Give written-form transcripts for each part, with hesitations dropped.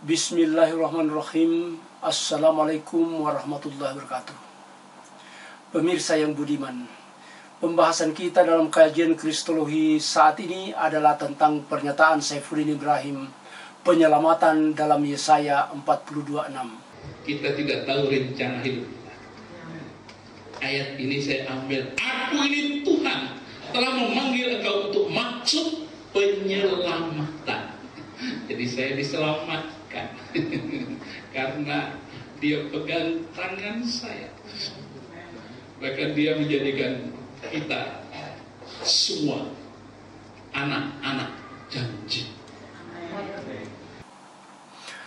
Bismillahirrahmanirrahim. Assalamualaikum warahmatullahi wabarakatuh. Pemirsa yang budiman, pembahasan kita dalam kajian Kristologi saat ini adalah tentang pernyataan Saifuddin Ibrahim, penyelamatan dalam Yesaya 42:6. Kita tidak tahu rencana hidup kita. Ayat ini saya ambil, aku ini Tuhan telah memanggil engkau untuk maksud penyelamatan. Jadi saya diselamatkan karena dia pegang tangan saya. Bahkan dia menjadikan kita semua anak-anak janji.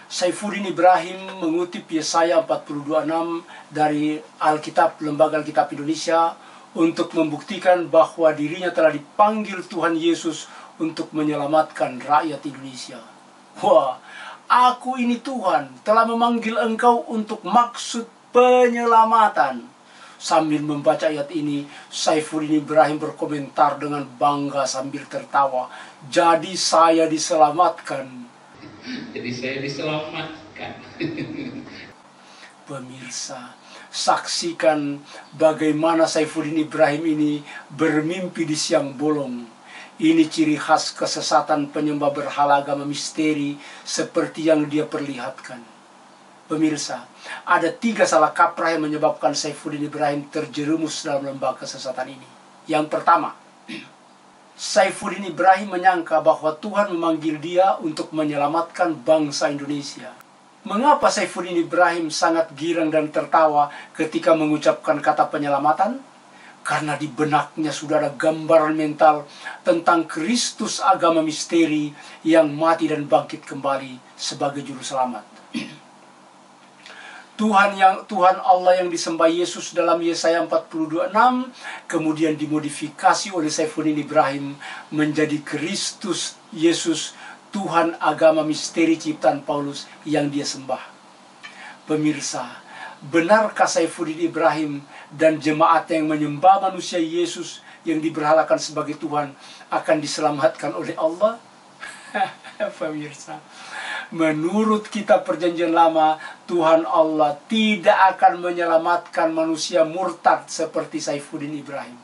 Saifuddin Ibrahim mengutip Yesaya 42:6 dari Alkitab, Lembaga Alkitab Indonesia, untuk membuktikan bahwa dirinya telah dipanggil Tuhan Yesus untuk menyelamatkan rakyat Indonesia. Wah, aku ini Tuhan telah memanggil engkau untuk maksud penyelamatan. Sambil membaca ayat ini, Saifuddin Ibrahim berkomentar dengan bangga sambil tertawa. Jadi saya diselamatkan. Jadi saya diselamatkan. Pemirsa, saksikan bagaimana Saifuddin Ibrahim ini bermimpi di siang bolong. Ini ciri khas kesesatan penyembah berhala agama misteri seperti yang dia perlihatkan. Pemirsa, ada 3 salah kaprah yang menyebabkan Saifuddin Ibrahim terjerumus dalam lembah kesesatan ini. Yang pertama, Saifuddin Ibrahim menyangka bahwa Tuhan memanggil dia untuk menyelamatkan bangsa Indonesia. Mengapa Saifuddin Ibrahim sangat girang dan tertawa ketika mengucapkan kata penyelamatan? Karena di benaknya sudah ada gambaran mental tentang Kristus agama misteri yang mati dan bangkit kembali sebagai juru selamat. Tuhan Allah yang disembah Yesus dalam Yesaya 42:6 kemudian dimodifikasi oleh Saifuddin Ibrahim menjadi Kristus Yesus, Tuhan agama misteri ciptaan Paulus yang dia sembah. Pemirsa, benarkah Saifuddin Ibrahim dan jemaat yang menyembah manusia Yesus yang diberhalakan sebagai Tuhan akan diselamatkan oleh Allah? Pemirsa, menurut kitab Perjanjian Lama, Tuhan Allah tidak akan menyelamatkan manusia murtad seperti Saifuddin Ibrahim.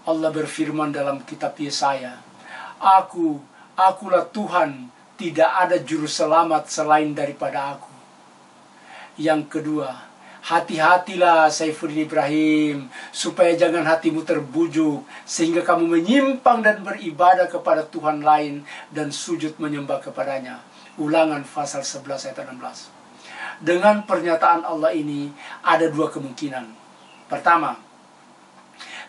Allah berfirman dalam kitab Yesaya, Akulah Tuhan, tidak ada juru selamat selain daripada aku. Yang kedua, hati-hatilah Saifuddin Ibrahim, supaya jangan hatimu terbujuk, sehingga kamu menyimpang dan beribadah kepada Tuhan lain dan sujud menyembah kepadanya. Ulangan pasal 11 ayat 16. Dengan pernyataan Allah ini, ada 2 kemungkinan. Pertama,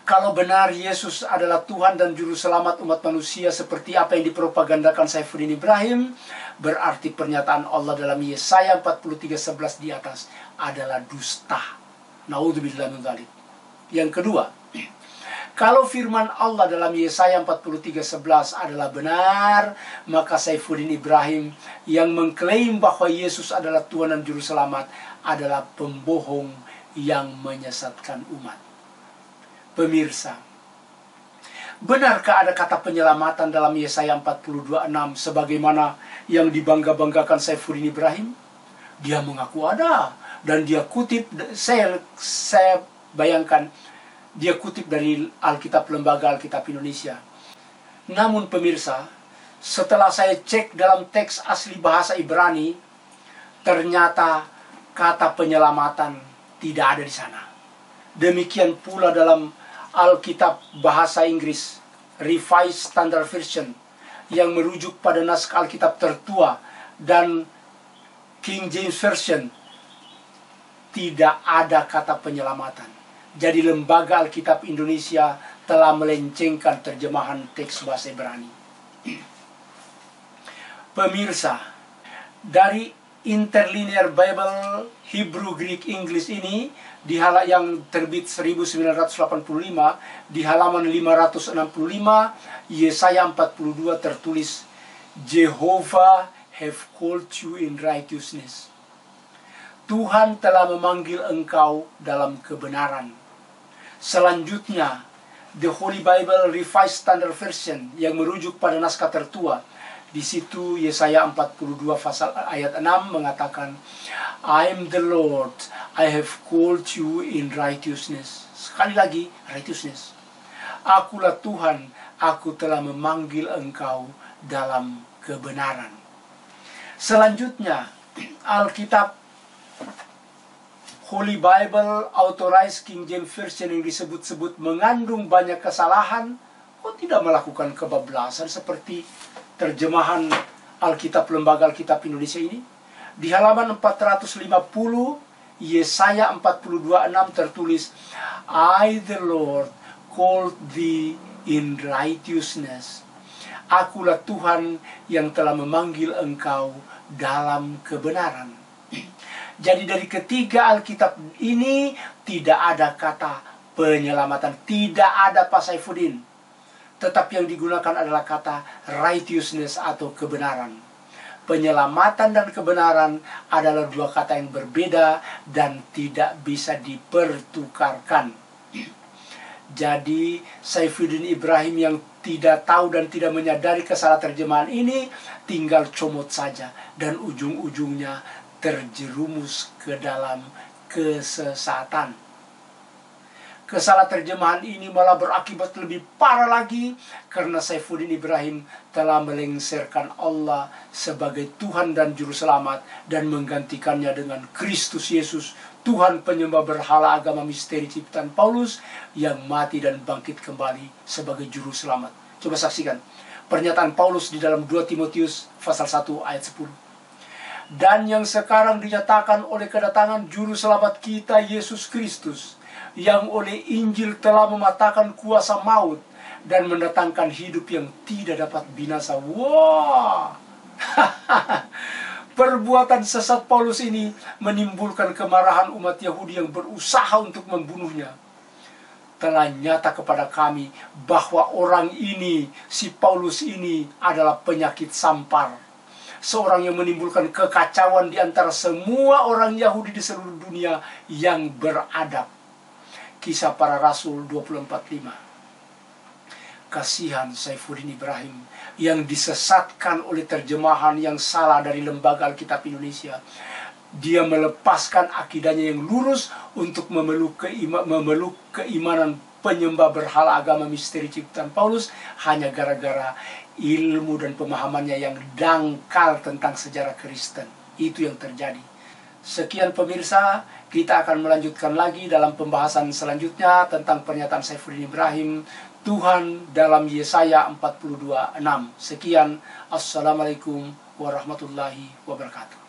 kalau benar Yesus adalah Tuhan dan Juru Selamat umat manusia seperti apa yang dipropagandakan Saifuddin Ibrahim, berarti pernyataan Allah dalam Yesaya 43:11 di atas adalah dusta. Naudzubillah min dzalik. Yang kedua, kalau firman Allah dalam Yesaya 43:11 adalah benar, maka Saifuddin Ibrahim yang mengklaim bahwa Yesus adalah Tuhan dan Juru Selamat adalah pembohong yang menyesatkan umat. Pemirsa, benarkah ada kata penyelamatan dalam Yesaya 42:6 sebagaimana yang dibangga-banggakan Saifuddin Ibrahim? Dia mengaku ada, dan dia kutip, saya bayangkan, dia kutip dari Alkitab, Lembaga Alkitab Indonesia. Namun pemirsa, setelah saya cek dalam teks asli bahasa Ibrani, ternyata kata penyelamatan tidak ada di sana. Demikian pula dalam Alkitab bahasa Inggris, Revised Standard Version, yang merujuk pada naskah Alkitab tertua, dan King James Version, tidak ada kata penyelamatan. Jadi Lembaga Alkitab Indonesia telah melencengkan terjemahan teks bahasa Ibrani. Pemirsa, dari Interlinear Bible Hebrew Greek English ini yang terbit 1985, di halaman 565 Yesaya 42 tertulis, Jehovah have called you in righteousness. Tuhan telah memanggil engkau dalam kebenaran. Selanjutnya, The Holy Bible Revised Standard Version yang merujuk pada naskah tertua Di situ Yesaya 42 pasal ayat 6 mengatakan, I am the Lord, I have called you in righteousness. Sekali lagi, righteousness. Akulah Tuhan, aku telah memanggil engkau dalam kebenaran. Selanjutnya, Alkitab Holy Bible Authorized King James Version yang disebut-sebut mengandung banyak kesalahan, kok tidak melakukan kebablasan seperti terjemahan Alkitab Lembaga Alkitab Indonesia ini? Di halaman 450 Yesaya 42:6 tertulis, I the Lord called thee in righteousness. Akulah Tuhan yang telah memanggil engkau dalam kebenaran. Jadi dari ketiga Alkitab ini tidak ada kata penyelamatan, tidak ada Pak Saifuddin. Tetapi yang digunakan adalah kata righteousness atau kebenaran. Penyelamatan dan kebenaran adalah dua kata yang berbeda dan tidak bisa dipertukarkan. Jadi Saifuddin Ibrahim yang tidak tahu dan tidak menyadari kesalah terjemahan ini tinggal comot saja dan ujung-ujungnya terjerumus ke dalam kesesatan. Kesalah terjemahan ini malah berakibat lebih parah lagi karena Saifuddin Ibrahim telah melengsarkan Allah sebagai Tuhan dan Juru Selamat dan menggantikannya dengan Kristus Yesus, Tuhan penyembah berhala agama misteri ciptaan Paulus yang mati dan bangkit kembali sebagai Juru Selamat. Coba saksikan pernyataan Paulus di dalam 2 Timotius pasal 1 ayat 10. Dan yang sekarang dinyatakan oleh kedatangan Juru Selamat kita Yesus Kristus, yang oleh Injil telah mematahkan kuasa maut dan mendatangkan hidup yang tidak dapat binasa. Wah, perbuatan sesat Paulus ini menimbulkan kemarahan umat Yahudi yang berusaha untuk membunuhnya. Telah nyata kepada kami bahwa orang ini, si Paulus ini adalah penyakit sampar, seorang yang menimbulkan kekacauan di antara semua orang Yahudi di seluruh dunia yang beradab. Kisah Para Rasul 24:5. Kasihan Saifuddin Ibrahim yang disesatkan oleh terjemahan yang salah dari Lembaga Alkitab Indonesia. Dia melepaskan akidahnya yang lurus untuk memeluk keimanan penyembah berhala agama misteri ciptaan Paulus hanya gara-gara ilmu dan pemahamannya yang dangkal tentang sejarah Kristen. Itu yang terjadi. Sekian pemirsa, kita akan melanjutkan lagi dalam pembahasan selanjutnya tentang pernyataan Saifuddin Ibrahim, Tuhan dalam Yesaya 42:6. Sekian, Assalamualaikum warahmatullahi wabarakatuh.